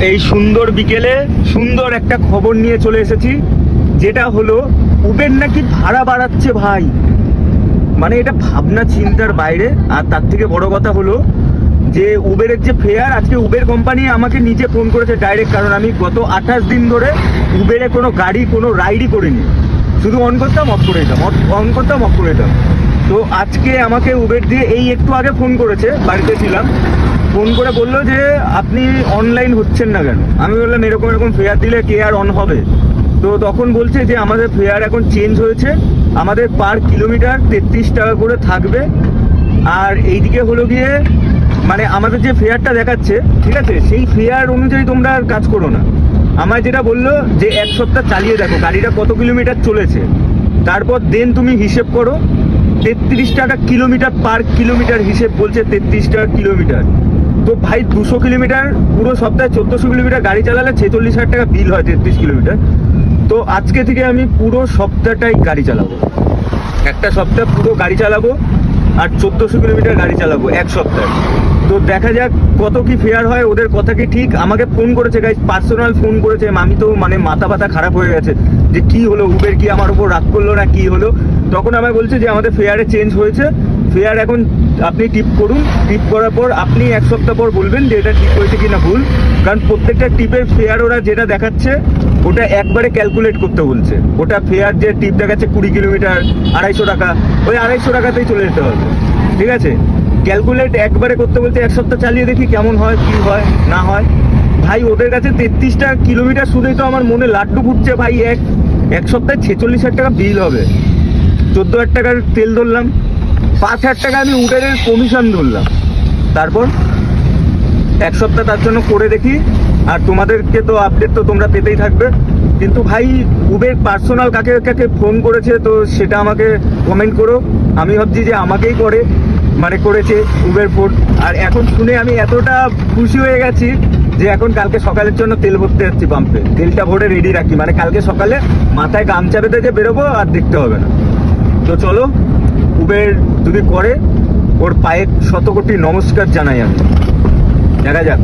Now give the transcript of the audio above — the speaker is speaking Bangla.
এই সুন্দর বিকেলে সুন্দর একটা খবর নিয়ে চলে এসেছি, যেটা হলো উবের নাকি ভাড়া বাড়াচ্ছে ভাই। মানে এটা ভাবনা চিন্তার বাইরে। আর তার থেকে বড় কথা হলো যে উবেরের যে ফেয়ার, আজকে উবের কোম্পানি আমাকে নিজে ফোন করেছে ডাইরেক্ট, কারণ আমি গত 28 দিন ধরে উবেরে কোনো গাড়ি কোনো রাইডই করিনি, শুধু অন করতাম অফ করে দিতাম, অন করতাম অফ করে দিতাম। তো আজকে আমাকে উবের দিয়ে এই একটু আগে ফোন করেছে, বাড়িতে ছিলাম, ফোন করে বললো যে আপনি অনলাইন হচ্ছেন না কেন। আমি বললাম এরকম এরকম ফেয়ার দিলে কে আর অন হবে। তো তখন বলছে যে আমাদের ফেয়ার এখন চেঞ্জ হয়েছে, আমাদের পার কিলোমিটার 33 টাকা করে থাকবে। আর এইদিকে হলো গিয়ে মানে আমাদের যে ফেয়ারটা দেখাচ্ছে, ঠিক আছে, সেই ফেয়ার অনুযায়ী তোমরা আর কাজ করো না। আমায় যেটা বললো যে এক সপ্তাহ চালিয়ে দেখো গাড়িটা কত কিলোমিটার চলেছে, তারপর দেন তুমি হিসেব করো। 33 টাকা কিলোমিটার, পার কিলোমিটার হিসেব বলছে 33 টাকা কিলোমিটার। তো ভাই 200 কিলোমিটার পুরো সপ্তাহে 1400 কিলোমিটার গাড়ি চালালে 46,000 টাকা বিল হয় 33 কিলোমিটার। তো আজকে থেকে আমি পুরো সপ্তাহটাই গাড়ি চালাবো, একটা সপ্তাহ পুরো গাড়ি চালাবো আর 1400 কিলোমিটার গাড়ি চালাবো এক সপ্তাহে। তো দেখা যাক কত কি ফেয়ার হয়। ওদের কথা কি ঠিক, আমাকে ফোন করেছে গাইস, পার্সোনাল ফোন করেছে। আমি তো মানে মাথা ব্যথা খারাপ হয়ে গেছে যে কি হলো, উবের কি আমার উপর রাগ করলো না কি হলো। তখন আমায় বলছে যে আমাদের ফেয়ারে চেঞ্জ হয়েছে, ফেয়ার এখন আপনি টিপ করুন, টিপ করার পর আপনি এক সপ্তাহ পর বলবেন যে এটা ঠিক হয়েছে কিনা ভুল। কারণ প্রত্যেকটা টিপের ফেয়ার ওরা যেটা দেখাচ্ছে ওটা একবারে ক্যালকুলেট করতে বলছে। ওটা ফেয়ার যে টিপ দেখাচ্ছে 20 কিলোমিটার 250 টাকা, ওই 250 টাকাতেই চলে যেতে হবে, ঠিক আছে। ক্যালকুলেট একবারে করতে বলতে এক সপ্তাহ চালিয়ে দেখি কেমন হয় কি হয় না হয়। ভাই ওদের কাছে 33 টাকা কিলোমিটার শুনেই তো আমার মনে লাড্ডু ফুটছে ভাই। এক সপ্তাহে 46,000 টাকা বিল হবে, 14,000 টাকার তেল ধরলাম, 5,000 টাকা আমি উবেরের কমিশন ধরলাম। তারপর এক সপ্তাহ তার জন্য করে দেখি, আর তোমাদেরকে তো আপডেট তো তোমরা পেতেই থাকবে। কিন্তু ভাই উবের পার্সোনাল কাকে কাকে ফোন করেছে তো সেটা আমাকে কমেন্ট করো। আমি ভাবছি যে আমাকেই করেছে উবের ফোন। আর এখন শুনে আমি এতটা খুশি হয়ে গেছি যে এখন কালকে সকালের জন্য তেল ভরতে যাচ্ছি পাম্পে, তেলটা ভরে রেডি রাখি, মানে কালকে সকালে মাথায় গামছা বেঁধে যে বেরোবো আর দেখতে হবে না। তো চলো, উবের যদি করে ওর পায়ে 100 কোটি নমস্কার জানাই আমি, দেখা যাক।